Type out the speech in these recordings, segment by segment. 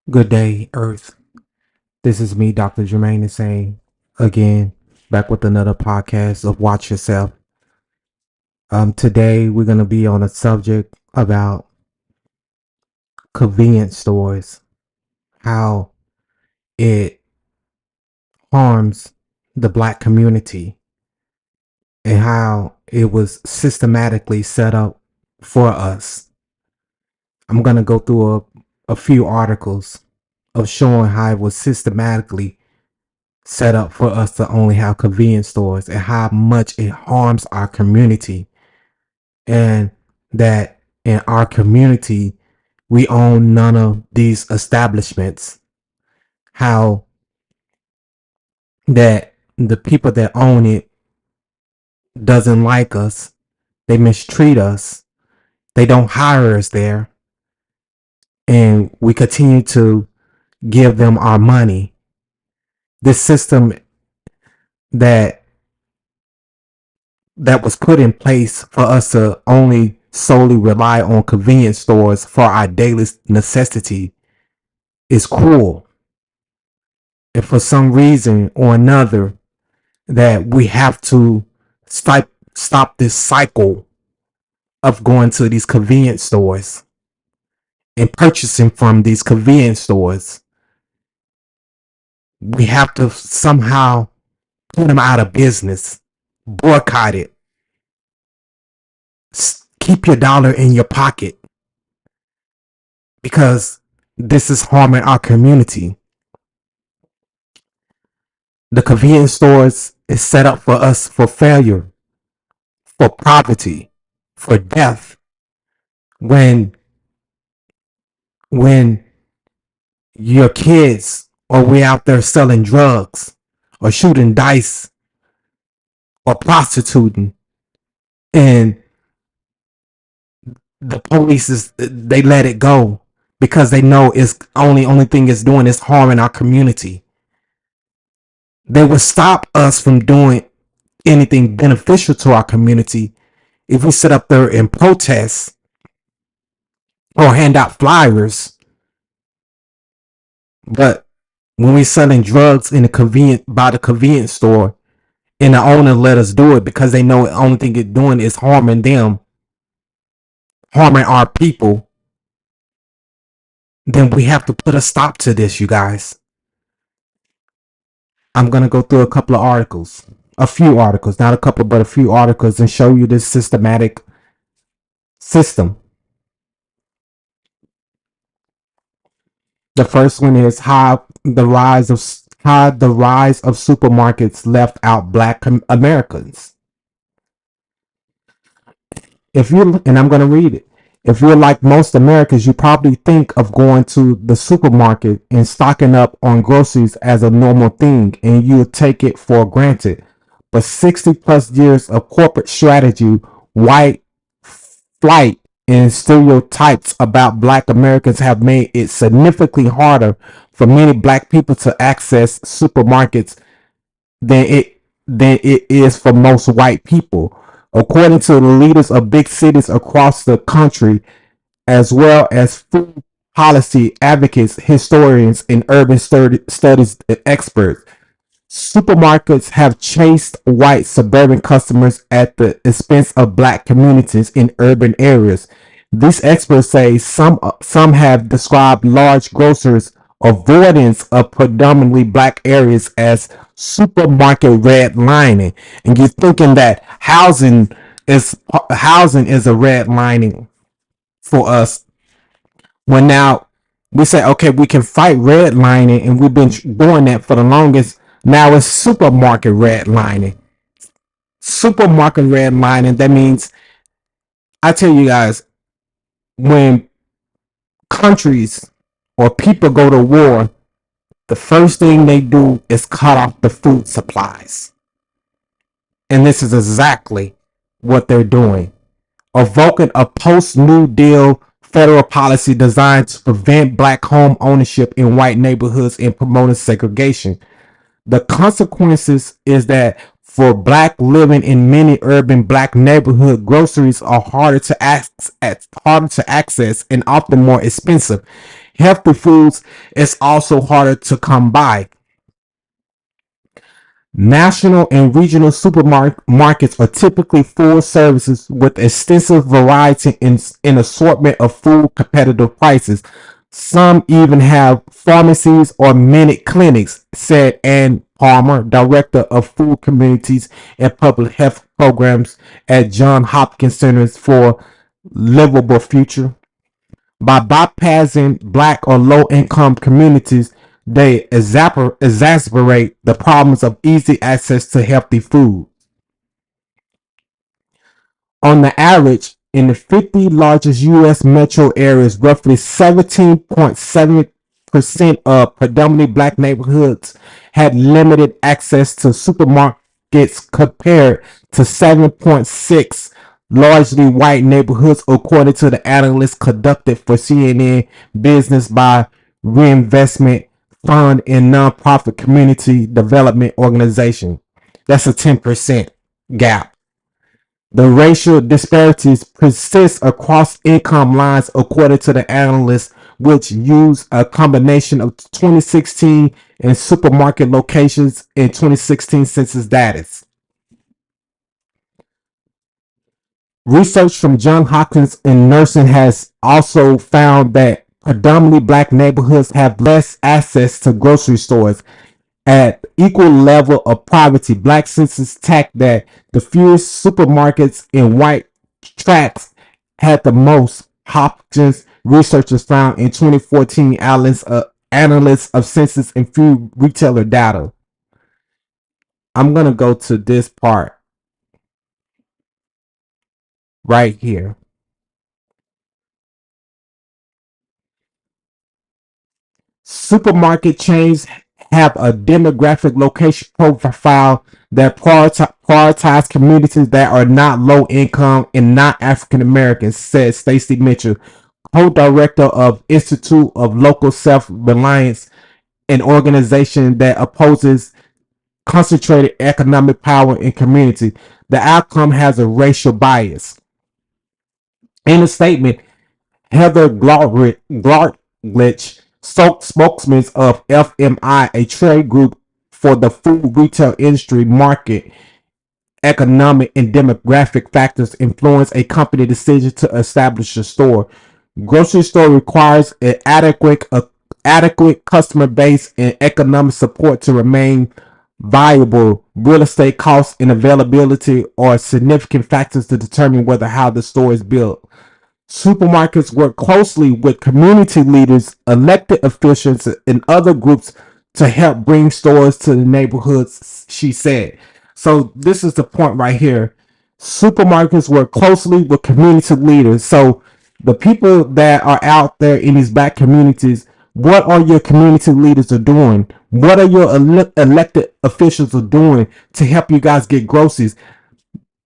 Good day, Earth. This is me, Dr. Jermaine Insane, again, back with another podcast of Watch Yourself. Today we're gonna be on a subject about convenience stores, how it harms the black community, and how it was systematically set up for us. I'm gonna go through a few articles of showing how it was systematically set up for us to only have convenience stores and how much it harms our community, and that in our community we own none of these establishments, how that the people that own it doesn't like us, they mistreat us, they don't hire us there, and we continue to give them our money. This system that that was put in place for us to only solely rely on convenience stores for our daily necessity is cruel. And for some reason or another, that we have to stop this cycle of going to these convenience stores and purchasing from these convenience stores. We have to somehow put them out of business, boycott it, keep your dollar in your pocket, because this is harming our community. The convenience stores is set up for us for failure, for poverty, for death. When when your kids or we out there selling drugs or shooting dice or prostituting, and the police is they let it go because they know it's only thing it's doing is harming our community. They would stop us from doing anything beneficial to our community if we sit up there and protest or hand out flyers. But when we selling drugs in the convenience store, and the owner let us do it because they know the only thing it's doing is harming them, harming our people, then we have to put a stop to this, you guys. I'm gonna go through a couple of articles, a few articles, not a couple, but a few articles, and show you this systematic system. The first one is how the rise of supermarkets left out Black Americans. If you and I'm going to read it. If you're like most Americans, you probably think of going to the supermarket and stocking up on groceries as a normal thing, and you take it for granted. But 60 plus years of corporate strategy, white flight, and stereotypes about Black Americans have made it significantly harder for many Black people to access supermarkets than it is for most white people. According to the leaders of big cities across the country, as well as food policy advocates, historians, and urban studies experts, supermarkets have chased white suburban customers at the expense of Black communities in urban areas. These experts say some have described large grocers' avoidance of predominantly Black areas as supermarket redlining, and you're thinking that housing is a redlining for us, when now we say, okay, we can fight redlining, and we've been doing that for the longest. Now it's supermarket redlining. Supermarket redlining, that means, I tell you guys, when countries or people go to war, the first thing they do is cut off the food supplies. And this is exactly what they're doing, evoking a post New Deal federal policy designed to prevent Black home ownership in white neighborhoods and promoting segregation. The consequences is that for Black living in many urban Black neighborhood, groceries are harder to access and often more expensive. Healthy foods is also harder to come by. National and regional supermarkets are typically full services with extensive variety in assortment of food competitive prices. Some even have pharmacies or minute clinics, said Ann Palmer, Director of Food Communities and Public Health Programs at Johns Hopkins Centers for Livable Future. By bypassing black or low income communities, they exacerbate the problems of easy access to healthy food. On the average, in the 50 largest U.S. metro areas, roughly 17.7% of predominantly black neighborhoods had limited access to supermarkets compared to 7.6 largely white neighborhoods, according to the analysis conducted for CNN Business by Reinvestment Fund and nonprofit community development organization. That's a 10% gap. The racial disparities persist across income lines, according to the analysts, which use a combination of 2016 and supermarket locations in 2016 census data. Research from Johns Hopkins in nursing has also found that predominantly black neighborhoods have less access to grocery stores at equal level of poverty. Black census tack that the fewest supermarkets in white tracts had the most. Hopkins researchers found in 2014 analysts of census and food retailer data. I'm gonna go to this part right here. Supermarket chains have a demographic location profile that prioritize communities that are not low income and not African Americans, said Stacy Mitchell, co-director of Institute of Local Self-Reliance, an organization that opposes concentrated economic power in community. The outcome has a racial bias. In a statement, Heather Glartlich, spokesman of FMI, a trade group for the food retail industry, market, economic, and demographic factors influence a company decision to establish a store. Grocery store requires an adequate customer base and economic support to remain viable. Real estate costs and availability are significant factors to determine whether how the store is built. Supermarkets work closely with community leaders, elected officials, and other groups to help bring stores to the neighborhoods, she said. So this is the point right here. Supermarkets work closely with community leaders. So the people that are out there in these black communities, what are your community leaders are doing? What are your elected officials are doing to help you guys get groceries?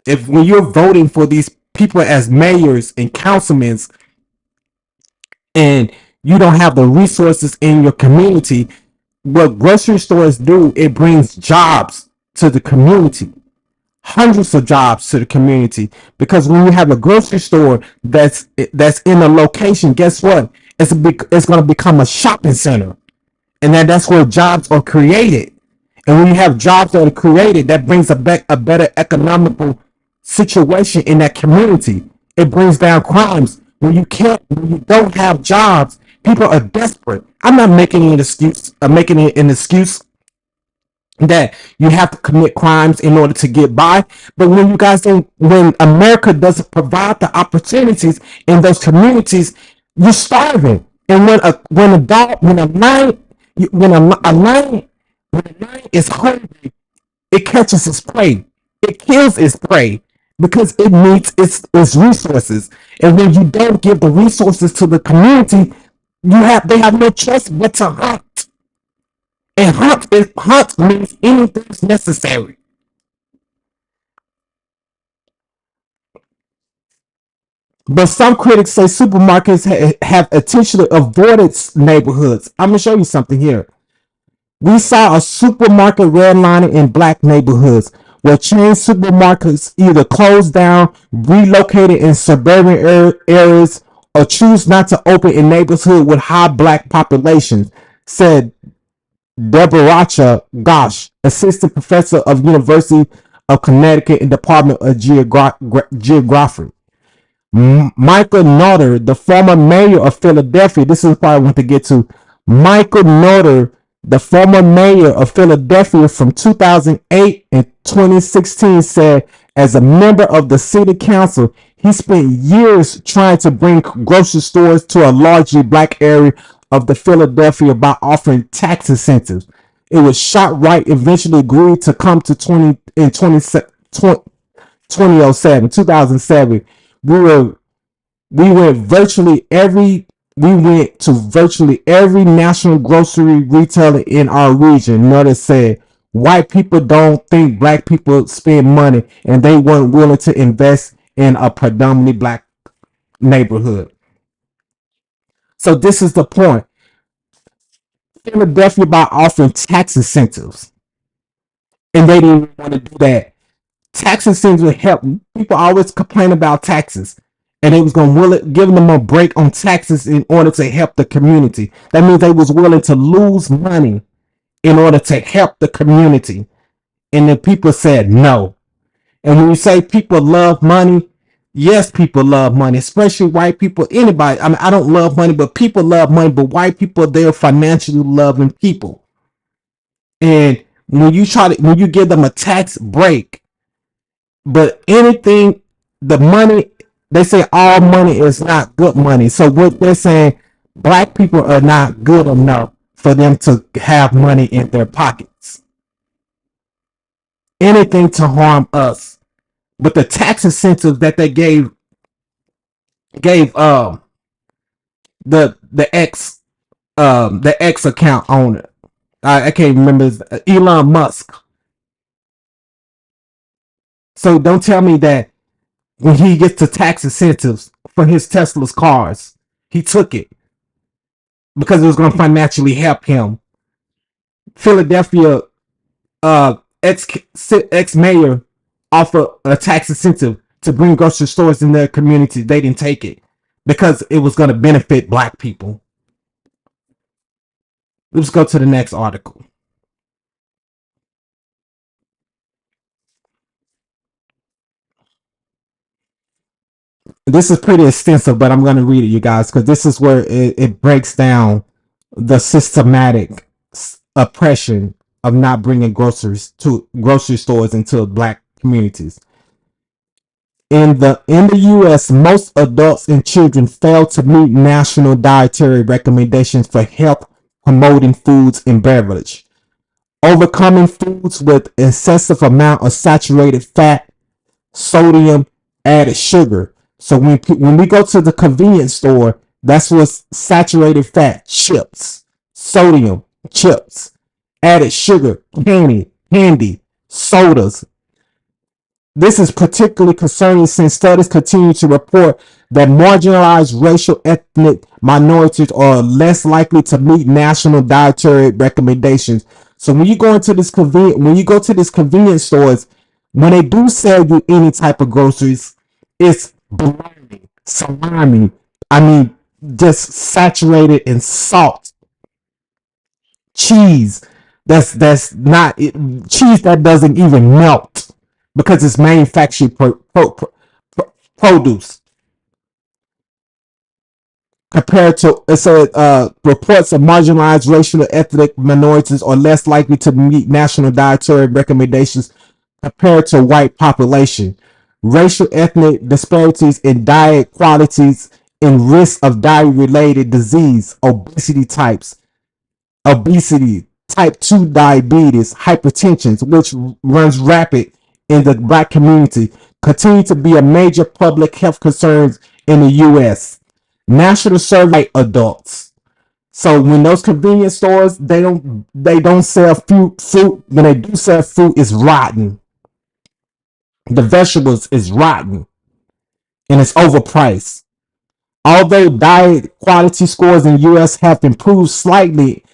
If when you're voting for these people as mayors and councilmen and you don't have the resources in your community, what grocery stores do, it brings jobs to the community, hundreds of jobs to the community, because when you have a grocery store that's in a location, guess what, it's going to become a shopping center, and that's where jobs are created. And when you have jobs that are created, that brings a better economical situation in that community. It brings down crimes. When you don't have jobs, people are desperate. I'm not making it an excuse that you have to commit crimes in order to get by. But when America doesn't provide the opportunities in those communities, you're starving. And when a lion is hungry, it catches its prey. It kills its prey because it needs its resources. And when you don't give the resources to the community, they have no choice but to hunt. And hunt means anything's necessary. But some critics say supermarkets have intentionally avoided neighborhoods. I'm gonna show you something here. We saw a supermarket redlining in black neighborhoods where chain supermarkets either closed down, relocated in suburban areas, or choose not to open in neighborhoods with high black populations, said Deborah Gosh, assistant professor of University of Connecticut in Department of Geography. Michael Notter, the former mayor of Philadelphia, this is what I want to get to. Michael Notter, the former mayor of Philadelphia from 2008 and 2016, said as a member of the city council, he spent years trying to bring grocery stores to a largely black area of the Philadelphia by offering tax incentives. It was ShopRite eventually agreed to come to 2007. We were we went virtually every we went to virtually every national grocery retailer in our region. Notice said white people don't think black people spend money, and they weren't willing to invest in a predominantly black neighborhood. So this is the point. Philadelphia by offering tax incentives, and they didn't want to do that. Tax incentives would help. People always complain about taxes, and they was gonna give them a break on taxes in order to help the community. That means they was willing to lose money in order to help the community, and the people said no. And when you say people love money, yes, people love money, especially white people. Anybody, I mean, I don't love money, but people love money. But white people, they're financially loving people, and when you give them a tax break, but anything, the money, they say all money is not good money. So what they're saying, black people are not good enough for them to have money in their pockets. Anything to harm us. But the tax incentives that they gave the X account owner. I can't remember Elon Musk. So don't tell me that when he gets the tax incentives for his Tesla's cars, he took it because it was going to financially help him. Philadelphia ex mayor offered a tax incentive to bring grocery stores in their community. They didn't take it because it was going to benefit black people. Let's go to the next article. This is pretty extensive, but I'm going to read it, you guys, because this is where it breaks down the systematic oppression of not bringing grocery stores into black communities. In the U.S., most adults and children fail to meet national dietary recommendations for health promoting foods and beverage. Overcoming foods with excessive amount of saturated fat, sodium, added sugar. So when we go to the convenience store, that's what's saturated fat, chips, sodium, chips, added sugar, candy, sodas. This is particularly concerning since studies continue to report that marginalized racial ethnic minorities are less likely to meet national dietary recommendations. So when you go into when you go to these convenience stores, when they do sell you any type of groceries, it's bologna, salami. I mean, just saturated in salt, cheese. That's not it, cheese that doesn't even melt because it's manufactured produce. Compared to it said reports of marginalized racial and ethnic minorities are less likely to meet national dietary recommendations compared to white population. Racial ethnic disparities in diet qualities and risk of diet related disease, obesity, type 2 diabetes, hypertension, which runs rapid in the black community, continue to be a major public health concerns in the U.S. National survey adults. So when those convenience stores they don't sell fruit when they do sell fruit it's rotten. The vegetables is rotten and it's overpriced. Although diet quality scores in the U.S. have improved slightly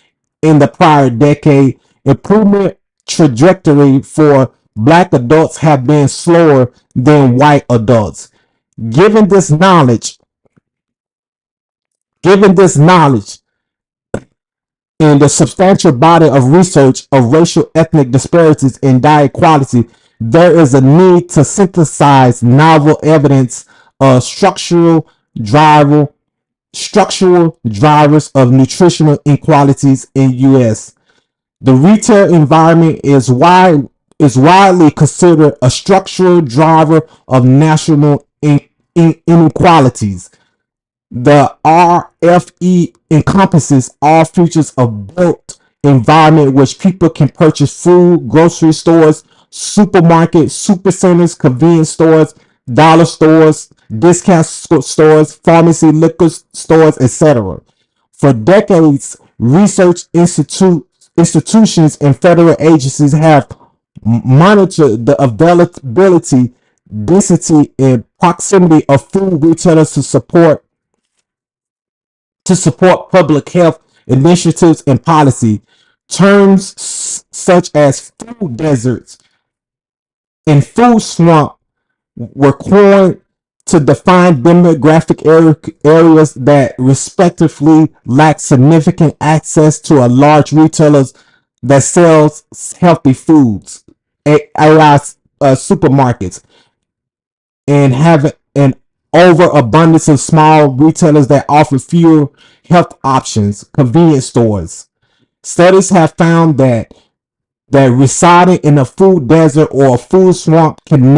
in the prior decade, improvement trajectory for black adults have been slower than white adults. Given this knowledge, Given this knowledge and the substantial body of research of racial ethnic disparities in diet quality, there is a need to synthesize novel evidence of structural drivers of nutritional inequalities in US. The retail environment is widely considered a structural driver of national inequalities. The RFE encompasses all features of built environment which people can purchase food, grocery stores, supermarkets, supercenters, convenience stores, dollar stores, discount stores, pharmacy, liquor stores, etc. For decades, institutions and federal agencies have monitored the availability, density, and proximity of food retailers to support public health initiatives and policy. Terms such as food deserts and food swamp were coined to define demographic areas that respectively lack significant access to a large retailers that sells healthy foods, supermarkets, and have an overabundance of small retailers that offer fewer health options, convenience stores. Studies have found that residing in a food desert or a food swamp can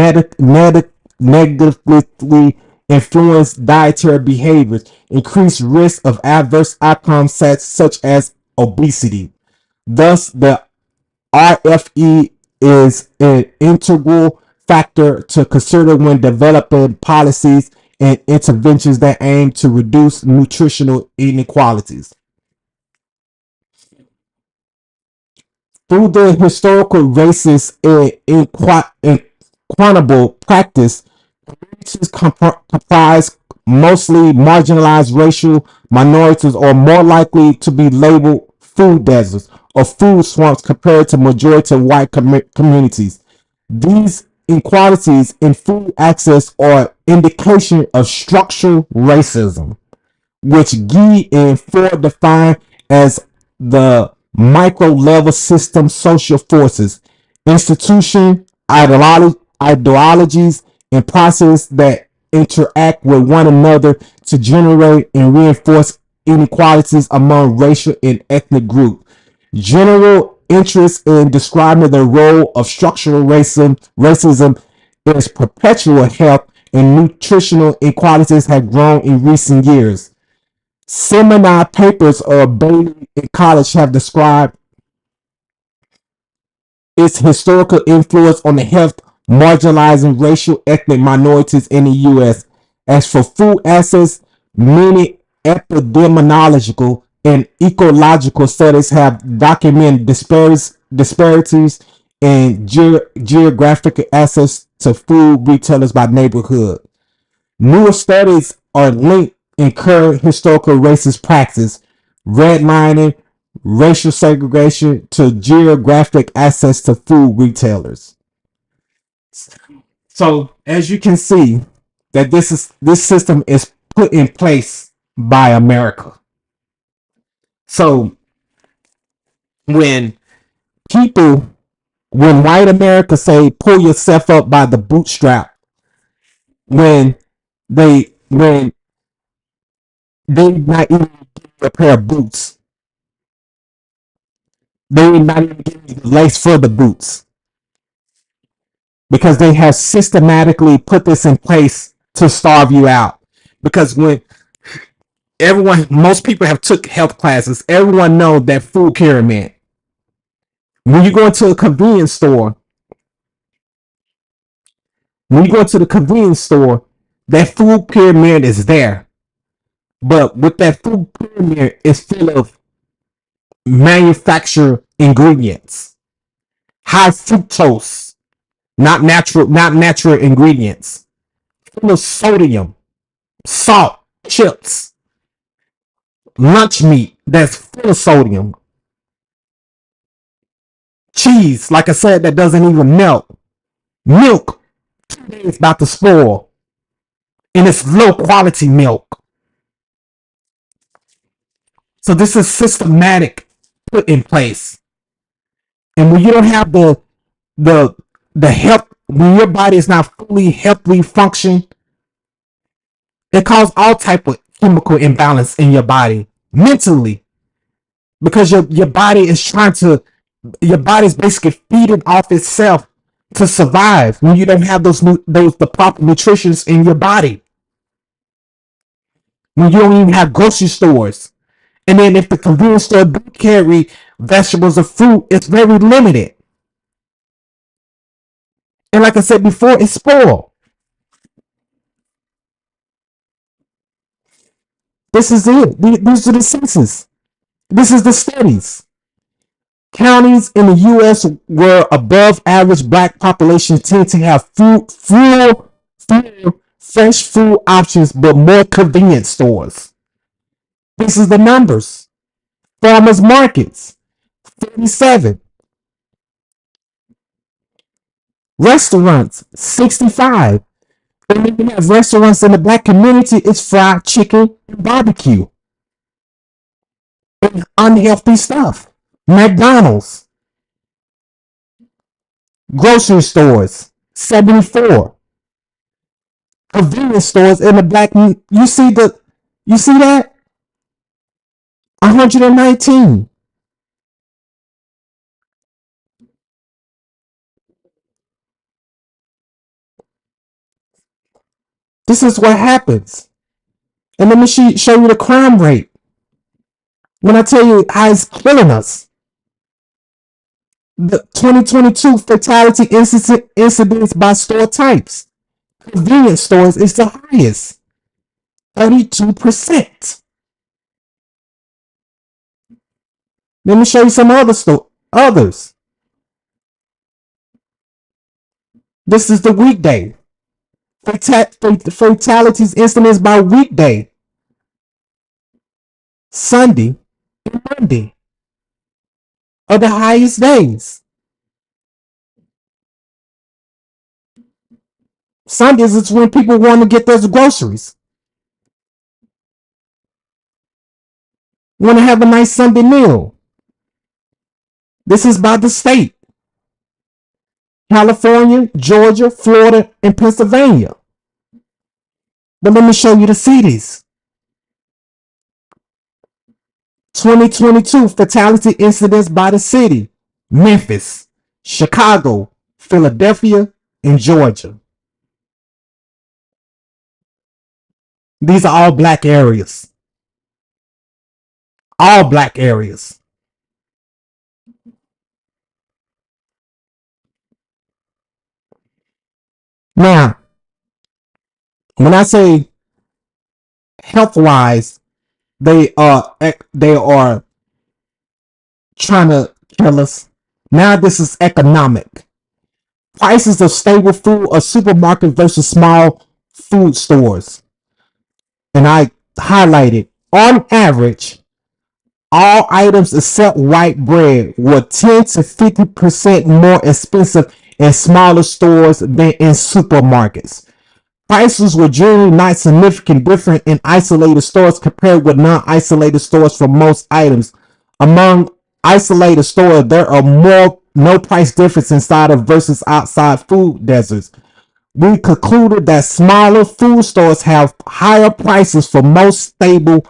negatively influence dietary behaviors, increase risk of adverse outcomes such as obesity. Thus, the RFE is an integral factor to consider when developing policies and interventions that aim to reduce nutritional inequalities. Through the historical racist and equitable practice, communities comprise mostly marginalized racial minorities are more likely to be labeled food deserts or food swamps compared to majority white communities. These inequalities in food access are indication of structural racism, which Guy and Ford define as the micro level system social forces, institution, ideologies, and processes that interact with one another to generate and reinforce inequalities among racial and ethnic groups. General interest in describing the role of structural racism is perpetual health and nutritional inequalities have grown in recent years. Seminar papers of Bailey in college have described its historical influence on the health marginalizing racial ethnic minorities in the U.S. As for food access, many epidemiological and ecological studies have documented disparities in geographic access to food retailers by neighborhood. Newer studies are linked in current historical racist practice, redlining, racial segregation to geographic access to food retailers. So as you can see, that this system is put in place by America. So when people, when white America say pull yourself up by the bootstrap, when they not even give you a pair of boots, they not even give you the lace for the boots because they have systematically put this in place to starve you out. Because when most people have took health classes, everyone know that food pyramid. When you go into a convenience store, when you go into the convenience store, that food pyramid is there. But with that food pyramid, it's full of manufactured ingredients, high fructose, not natural ingredients, full of sodium, salt, chips, lunch meat that's full of sodium, cheese, like I said, that doesn't even melt, milk, 2 days about to spoil, and it's low quality milk. So this is systematic put in place. And when you don't have the the health, when your body is not fully healthily function, it causes all type of chemical imbalance in your body mentally, because your body is trying to, your body's basically feeding off itself to survive when you don't have those the proper nutritions in your body, when you don't even have grocery stores. And then if the convenience store do carry vegetables or fruit, it's very limited. And like I said before, it's spoiled. This is it. These are the census. This is the studies. Counties in the U.S. where above average black populations tend to have fewer fresh food options, but more convenience stores. This is the numbers. Farmers markets, 37. Restaurants, 65. And then you have restaurants in the black community, it's fried chicken and barbecue and unhealthy stuff. McDonald's, grocery stores, 74. Convenience stores in the black, you see that? 119. This is what happens. And let me show you the crime rate. When I tell you how it's killing us, the 2022 fatality incidents by store types. Convenience stores is the highest, 32%. Let me show you some others. This is the weekday. Fatalities incidents by weekday. Sunday and Monday are the highest days. Sundays is when people want to get their groceries. Want to have a nice Sunday meal. This is by the state. California, Georgia, Florida, and Pennsylvania. But let me show you the cities. 2022 fatality incidents by the city. Memphis, Chicago, Philadelphia, and Georgia. These are all black areas. All black areas. Now, when I say health wise, they are trying to kill us. Now this is economic. Prices of stable food or supermarket versus small food stores. And I highlighted, on average, all items except white bread were 10 to 50% more expensive in smaller stores than in supermarkets. Prices were generally not significantly different in isolated stores compared with non-isolated stores for most items. Among isolated stores, there are more no price difference inside of versus outside food deserts. We concluded that smaller food stores have higher prices for most stable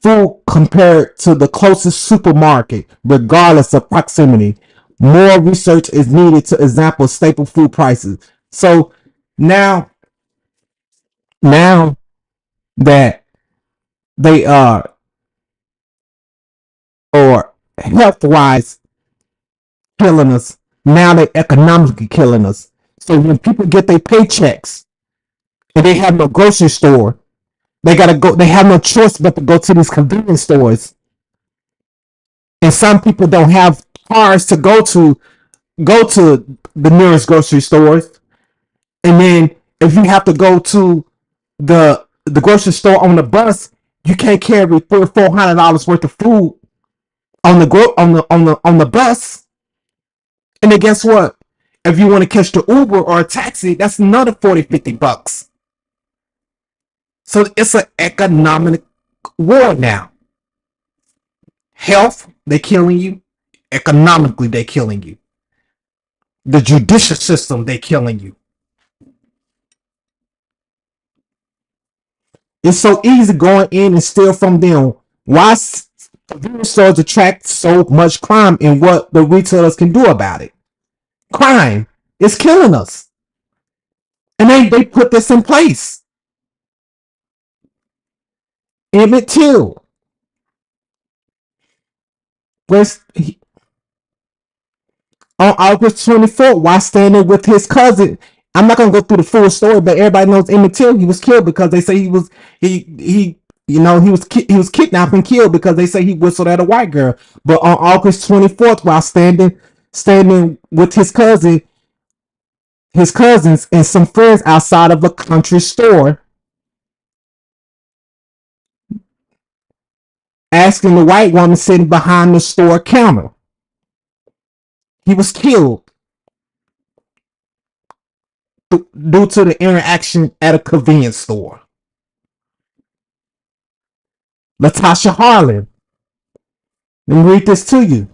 food compared to the closest supermarket, regardless of proximity. More research is needed to example staple food prices. So now, now that they are, or health wise killing us, now they economically killing us. So when people get their paychecks and they have no grocery store, they gotta go. They have no choice but to go to these convenience stores. And some people don't have cars to go to the nearest grocery stores. And then if you have to go to the grocery store on the bus, you can't carry $400 worth of food on the bus. And then guess what? If you want to catch the Uber or a taxi, that's another 40-50 bucks. So it's an economic war now. Health, they killing you. Economically, they killing you. The judicial system, they killing you. It's so easy going in and steal from them. Why convenience stores attract so much crime and what the retailers can do about it? Crime is killing us. And they put this in place. Emmett Till was on August 24th while standing with his cousin. I'm not gonna go through the full story, but everybody knows Emmett Till. He was killed because they say he he was kidnapped and killed because they say he whistled at a white girl. But on August 24th, while standing with his cousins and some friends outside of a country store, asking the white woman sitting behind the store counter. He was killed due to the interaction at a convenience store. Latasha Harlan. Let me read this to you.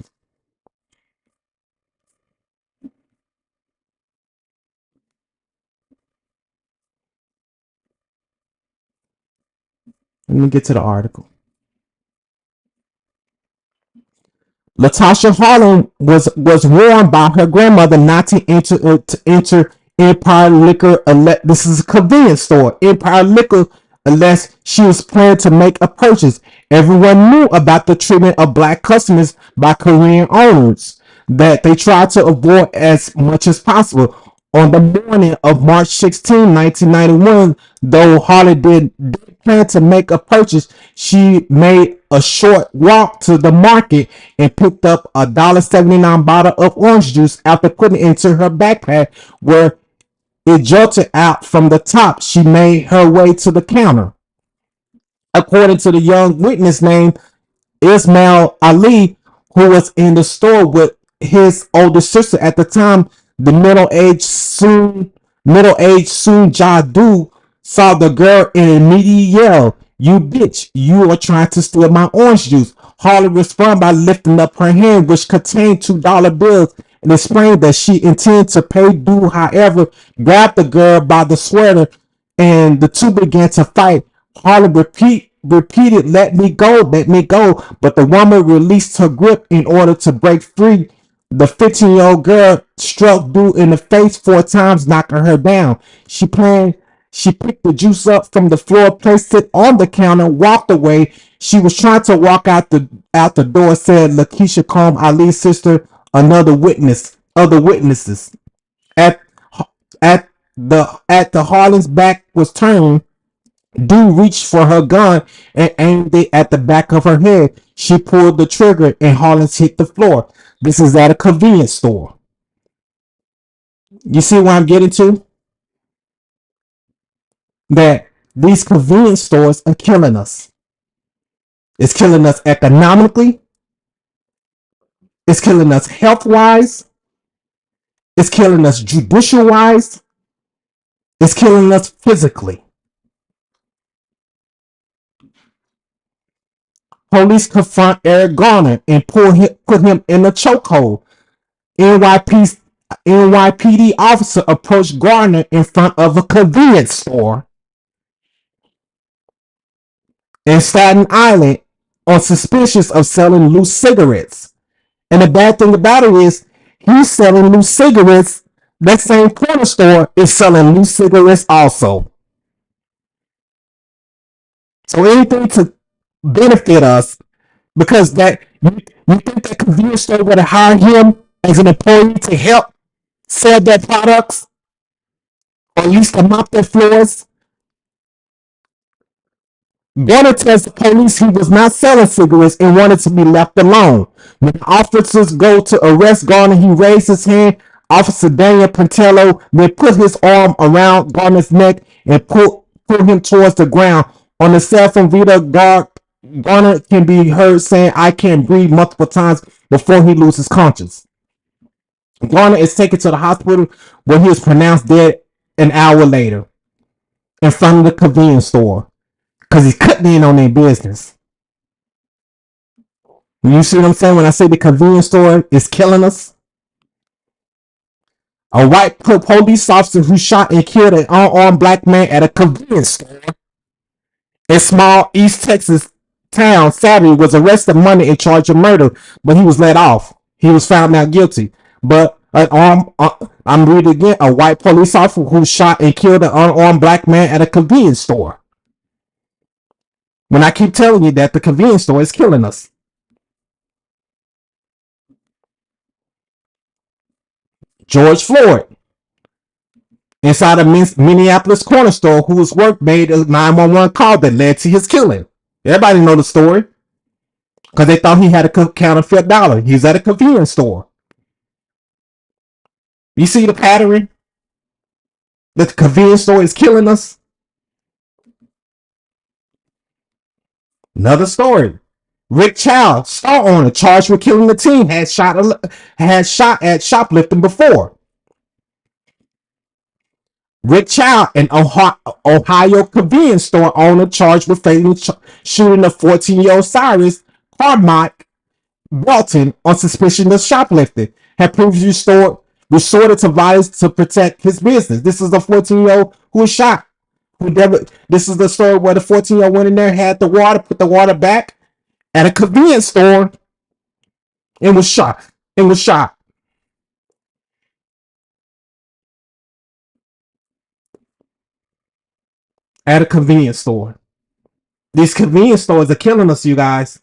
Let me get to the article. Latasha Harlan was warned by her grandmother not to enter Empire Liquor. This is a convenience store. Empire Liquor, unless she was planning to make a purchase. Everyone knew about the treatment of black customers by Korean owners that they tried to avoid as much as possible. On the morning of March 16, 1991, though Harley did plan to make a purchase, she made a short walk to the market and picked up a $1.79 bottle of orange juice after putting it into her backpack where it jolted out from the top. She made her way to the counter. According to the young witness named Ismail Ali, who was in the store with his older sister at the time, the middle-aged Soon Jadu saw the girl and immediately yelled, "You bitch, you are trying to steal my orange juice." Harley responded by lifting up her hand, which contained $2 bills, and explained that she intended to pay due. However, grabbed the girl by the sweater, and the two began to fight. Harley repeated, let me go," but the woman released her grip in order to break free. The 15-year-old girl struck Dude in the face 4 times, knocking her down. She picked the juice up from the floor, placed it on the counter, walked away. She was trying to walk out the door, said Lakeisha Combs, Ali's sister, other witnesses. At at the Harlan's back was turned, Dude reached for her gun and aimed it at the back of her head. She pulled the trigger and Hollins hit the floor. This is at a convenience store. You see what I'm getting to? That these convenience stores are killing us. It's killing us economically. It's killing us health wise. It's killing us judicial wise. It's killing us physically. Police confront Eric Garner and put him in a chokehold. NYPD officer approached Garner in front of a convenience store in Staten Island on suspicion of selling loose cigarettes. And the bad thing about it is he's selling loose cigarettes. That same corner store is selling loose cigarettes also. So anything to benefit us, because that you think that convenience store would have hired him as an employee to help sell their products or at least to mop their floors? Garner tells the police he was not selling cigarettes and wanted to be left alone. When officers go to arrest Garner, he raised his hand. Officer Daniel Pantello then put his arm around Garner's neck and pulled him towards the ground. On the cell phone video, Garner can be heard saying, "I can't breathe," multiple times before he loses conscience. Garner is taken to the hospital where he was pronounced dead an hour later in front of the convenience store because he's cutting in on their business. You see what I'm saying when I say the convenience store is killing us? A white police officer who shot and killed an unarmed black man at a convenience store in small East Texas town Saturday was arrested Monday and charged of murder, but he was let off. He was found not guilty. But I'm reading again. A white police officer who shot and killed an unarmed black man at a convenience store. When I keep telling you that the convenience store is killing us. George Floyd inside a Minneapolis corner store whose work made a 911 call that led to his killing. Everybody know the story because they thought he had a counterfeit dollar. He's at a convenience store. You see the pattern that the convenience store is killing us? Another story. Rick Chow, store owner charged with killing the teen, had shot at shoplifting before. Rick Chow, an Ohio convenience store owner, charged with fatally shooting a 14-year-old Cyrus Carmack Walton on suspicion of shoplifting, had previously resorted to violence to protect his business. This is a 14-year-old who was shot. This is the story where the 14-year-old went in there, had the water, put the water back at a convenience store, and was shot. And was shot at a convenience store. These convenience stores are killing us, you guys.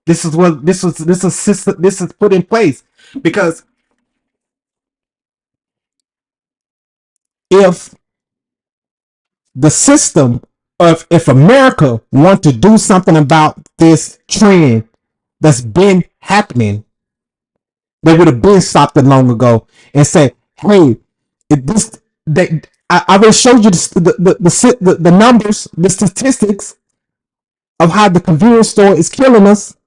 This is what this is put in place because if the system of if America want to do something about this trend that's been happening, they would have been stopped it long ago and said, "Hey, this they." I already showed you the numbers, the statistics of how the convenience store is killing us.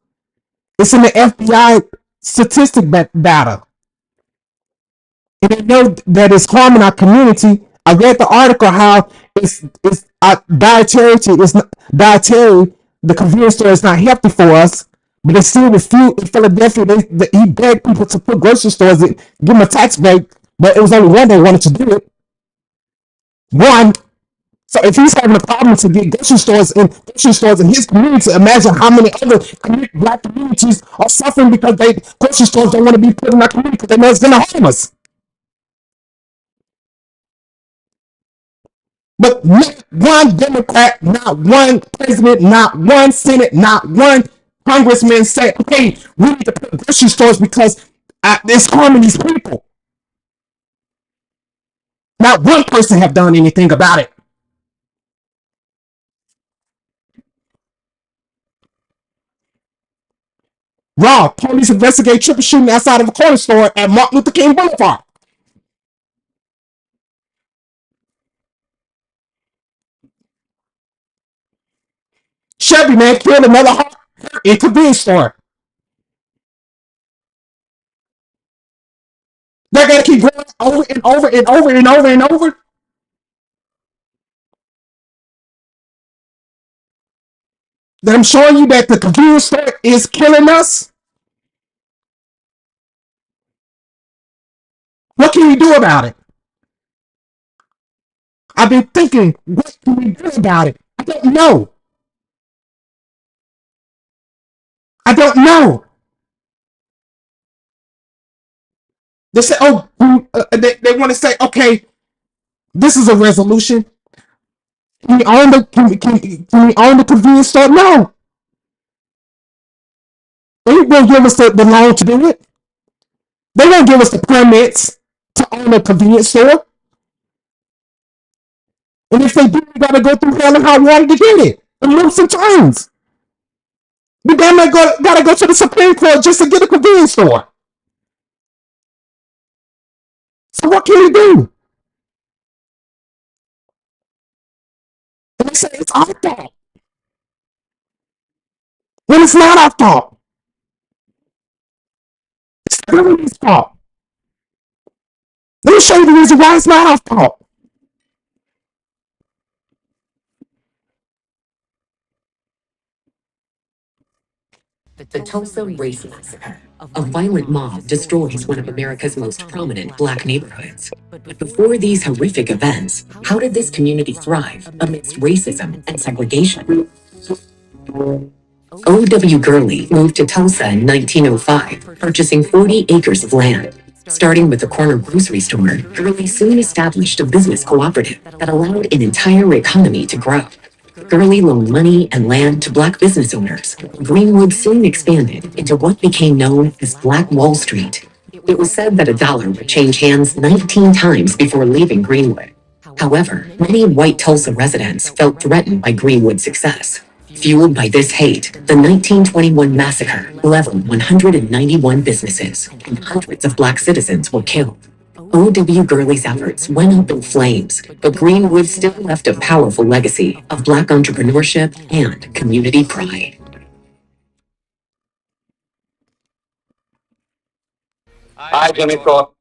It's in the FBI statistic data. And they know that it's harming our community. I read the article how it's dietary. It's not dietary. The convenience store is not healthy for us, but they still refuse. In Philadelphia, he begged people to put grocery stores, give them a tax break, but it was only one they wanted to do it. One. So if he's having a problem to get grocery stores in his community, imagine how many other black communities are suffering because grocery stores don't want to be put in our community because they know it's going to harm us. But not one Democrat, not one president, not one Senate, not one congressman say, okay, we need to put grocery stores because it's harming these people. Not one person have done anything about it. Raw, police investigate triple shooting outside of a corner store at Martin Luther King Boulevard. Chevy man killed another heart in convenience store. They're gonna keep going over and over and over and over and over. That I'm showing you that the convenience store is killing us. What can we do about it? I've been thinking, what can we do about it? I don't know. I don't know. They say, oh, they want to say, okay, this is a resolution. Can we own the convenience store? No. They won't give us the loan to do it. They won't give us the permits to own a convenience store. And if they do, we gotta go through hell and high water to get it. And lumps and turns. We gotta go to the Supreme Court just to get a convenience store. So what can we do? And they say it's our fault. When it's not our fault. It's the government's fault. Let me show you the reason why it's not our fault. The Tulsa Race Massacre. A violent mob destroys one of America's most prominent Black neighborhoods. But before these horrific events, how did this community thrive amidst racism and segregation? O.W. Gurley moved to Tulsa in 1905, purchasing 40 acres of land. Starting with a corner grocery store, Gurley soon established a business cooperative that allowed an entire economy to grow. Gurley loaned money and land to Black business owners. Greenwood soon expanded into what became known as Black Wall Street. It was said that a dollar would change hands 19 times before leaving Greenwood. However, many white Tulsa residents felt threatened by Greenwood's success. Fueled by this hate, the 1921 massacre leveled 191 businesses, and hundreds of Black citizens were killed. O.W. Gurley's efforts went up in flames, but Greenwood still left a powerful legacy of Black entrepreneurship and community pride. Hi, Jimmy Crow.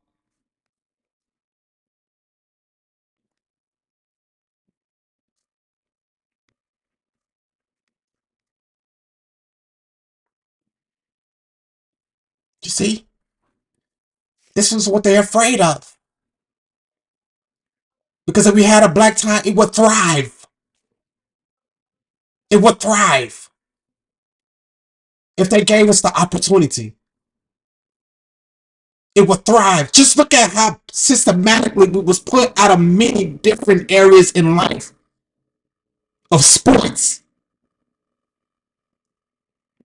You see, this is what they're afraid of. Because if we had a black town, it would thrive. It would thrive if they gave us the opportunity. It would thrive. Just look at how systematically we was put out of many different areas in life, of sports,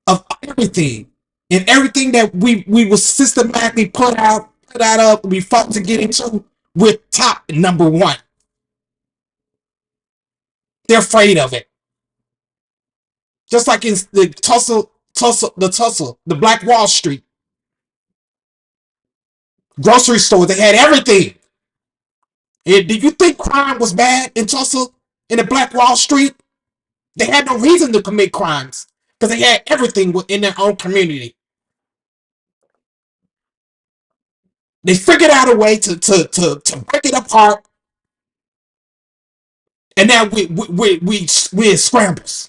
of everything, and everything that we was systematically put out of. We fought to get into with top number one. They're afraid of it. Just like in the Tulsa, the Black Wall Street grocery store, they had everything. And do you think crime was bad in Tulsa, in the Black Wall Street? They had no reason to commit crimes because they had everything within their own community. They figured out a way to break it apart, and now we're in scrambles.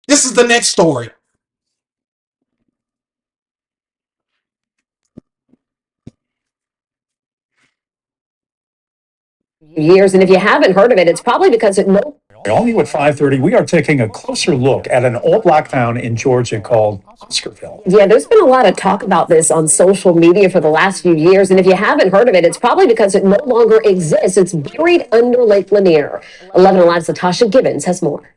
This is the next story. Years, and if you haven't heard of it, it's probably because All new at 5:30, we are taking a closer look at an all-Black town in Georgia called Oscarville. Yeah, there's been a lot of talk about this on social media for the last few years, and if you haven't heard of it, it's probably because it no longer exists. It's buried under Lake Lanier. 11 Alive's Natasha Gibbons has more.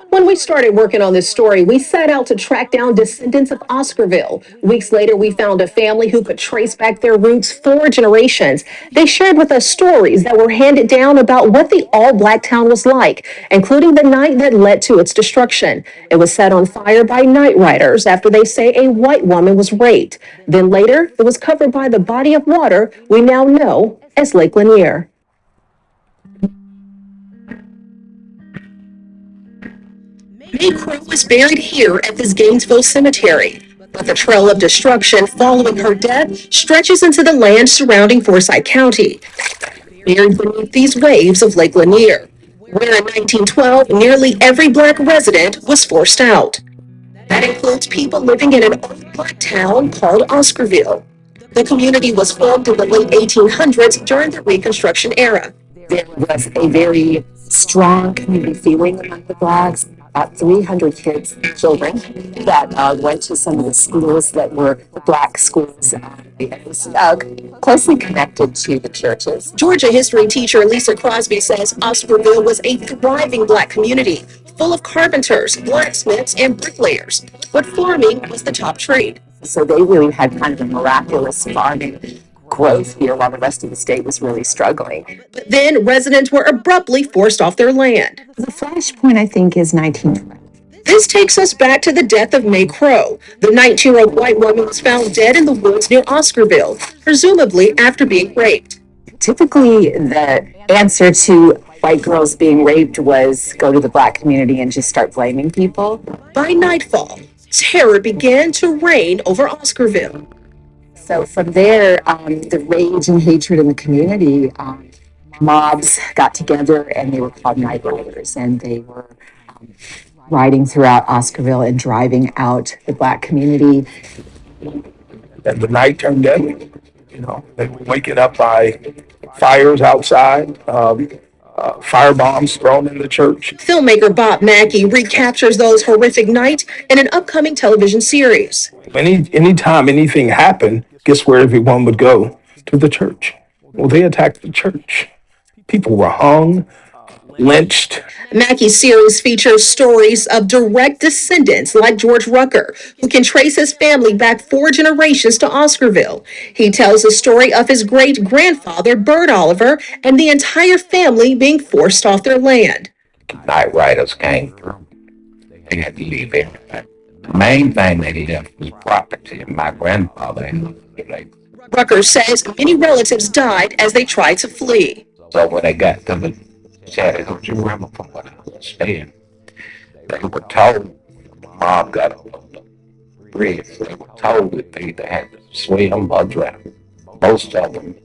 When we started working on this story, we set out to track down descendants of Oscarville. Weeks later, we found a family who could trace back their roots 4 generations. They shared with us stories that were handed down about what the all-Black town was like, including the night that led to its destruction. It was set on fire by night riders after they say a white woman was raped. Then later, it was covered by the body of water we now know as Lake Lanier. May Crow was buried here at this Gainesville cemetery, but the trail of destruction following her death stretches into the land surrounding Forsyth County, buried beneath these waves of Lake Lanier, where in 1912 nearly every Black resident was forced out. That includes people living in an old Black town called Oscarville. The community was formed in the late 1800s during the Reconstruction era. There was a very strong community feeling among the Blacks. About 300 kids, children, that went to some of the schools that were the Black schools. It was closely connected to the churches. Georgia history teacher Lisa Crosby says Oscarville was a thriving Black community, full of carpenters, blacksmiths, and bricklayers. But farming was the top trade. So they really had kind of a miraculous farming growth here while the rest of the state was really struggling. But then residents were abruptly forced off their land. The flashpoint, I think, is 1912. This takes us back to the death of May Crow. The 19-year-old white woman was found dead in the woods near Oscarville, presumably after being raped. Typically, the answer to white girls being raped was go to the Black community and just start blaming people. By nightfall, terror began to reign over Oscarville. So from there, the rage and hatred in the community, mobs got together and they were called night riders, and they were riding throughout Oscarville and driving out the Black community. And the night turned deadly. You know, they were waking up by fires outside, fire bombs thrown in the church. Filmmaker Bob Mackey recaptures those horrific nights in an upcoming television series. Anytime anything happened, guess where everyone would go? To the church. Well, they attacked the church. People were hung, lynched. Mackey's series features stories of direct descendants like George Rucker, who can trace his family back 4 generations to Oscarville. He tells the story of his great-grandfather, Bert Oliver, and the entire family being forced off their land. Night riders came through. They had to leave everything. The main thing they left was property, and my grandfather had it. Rucker says many relatives died as they tried to flee. So when they got to the Chattanooga River, from what I understand, they were told, the mob got on the bridge, they were told that they either had to swim or drown. Most of them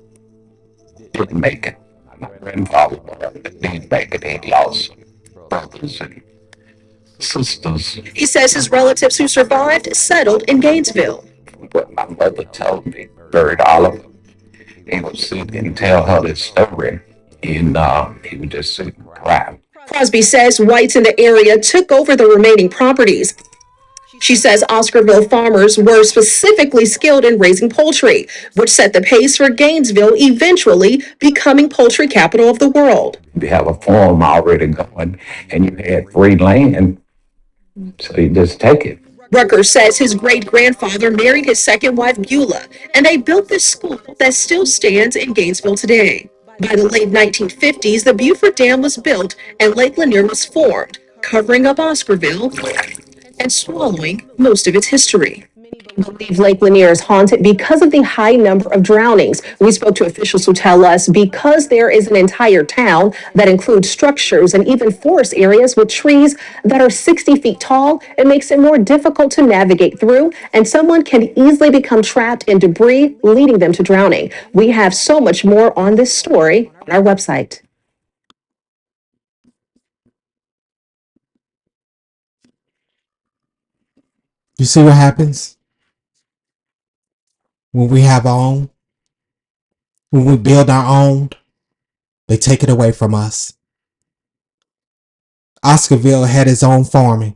didn't make it. My grandfather didn't make it. He lost some brothers and sisters. He says his relatives who survived settled in Gainesville. What my mother told me, Bert Oliver, he would sit and tell her this story, and he would just sit and cry. Crosby says whites in the area took over the remaining properties. She says Oscarville farmers were specifically skilled in raising poultry, which set the pace for Gainesville eventually becoming poultry capital of the world. You have a farm already going, and you had free land, so you just take it. Rucker says his great-grandfather married his second wife, Beulah, and they built this school that still stands in Gainesville today. By the late 1950s, the Beaufort Dam was built and Lake Lanier was formed, covering up Oscarville and swallowing most of its history. Many believe Lake Lanier is haunted because of the high number of drownings. We spoke to officials who tell us because there is an entire town that includes structures and even forest areas with trees that are 60 feet tall, it makes it more difficult to navigate through, and someone can easily become trapped in debris, leading them to drowning. We have so much more on this story on our website. You see what happens when we have our own? When we build our own, they take it away from us. Oscarville had its own farming.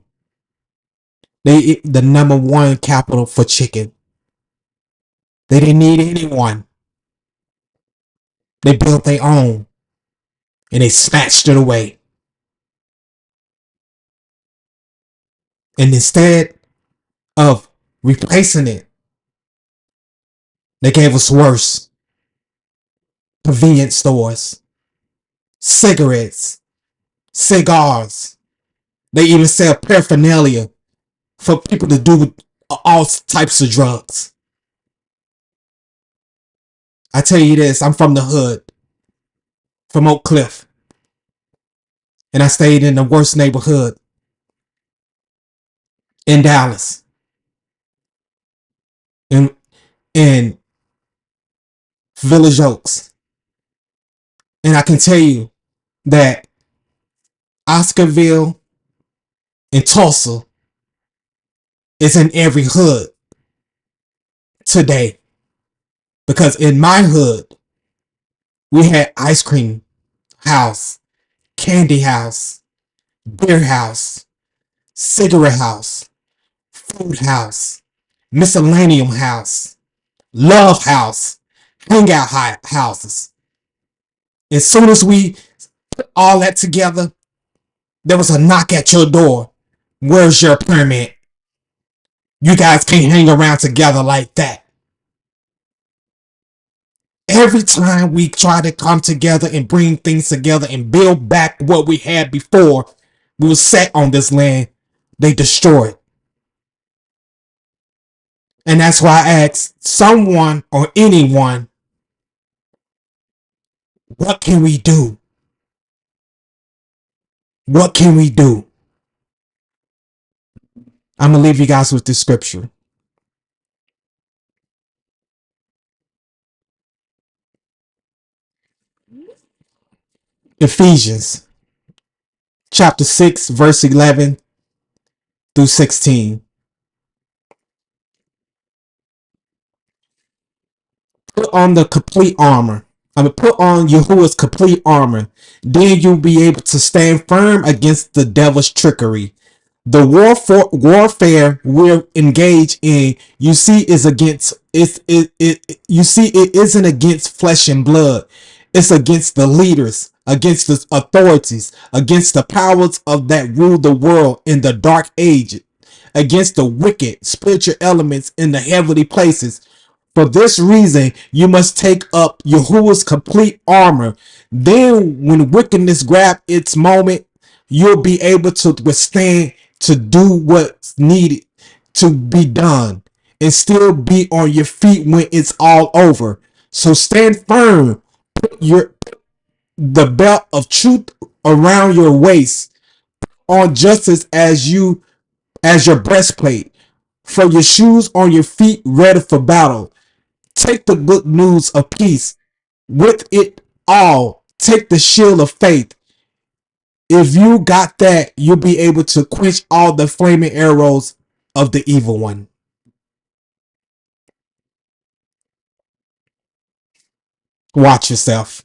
The number one capital for chicken. They didn't need anyone. They built their own, and they snatched it away. And instead of replacing it, they gave us worse. Convenience stores, cigarettes, cigars. They even sell paraphernalia for people to do all types of drugs. I tell you this, I'm from the hood, from Oak Cliff, and I stayed in the worst neighborhood in Dallas. In Village Oaks. And I can tell you that Oscarville and Tulsa is in every hood today. Because in my hood, we had ice cream house, candy house, beer house, cigarette house, food house, miscellaneum house, love house, hangout houses. As soon as we put all that together, there was a knock at your door. Where's your permit? You guys can't hang around together like that. Every time we try to come together and bring things together and build back what we had before we were set on this land, they destroy it. And that's why I asked someone or anyone, what can we do? What can we do? I'm going to leave you guys with this scripture. Ephesians chapter 6, verse 11 through 16. Put on the complete armor. Put on Yahuwah's complete armor. Then you'll be able to stand firm against the devil's trickery. The warfare we're engaged in, you see, is against you see, it isn't against flesh and blood. It's against the leaders, against the authorities, against the powers of that rule the world in the dark age, against the wicked spiritual elements in the heavenly places. For this reason, you must take up Yahuwah's complete armor. Then, when wickedness grab its moment, you'll be able to withstand, to do what's needed to be done, and still be on your feet when it's all over. So stand firm. Put the belt of truth around your waist, on justice as your breastplate, for your shoes on your feet, ready for battle. Take the good news of peace with it all. Take the shield of faith. If you got that, you'll be able to quench all the flaming arrows of the evil one. Watch yourself.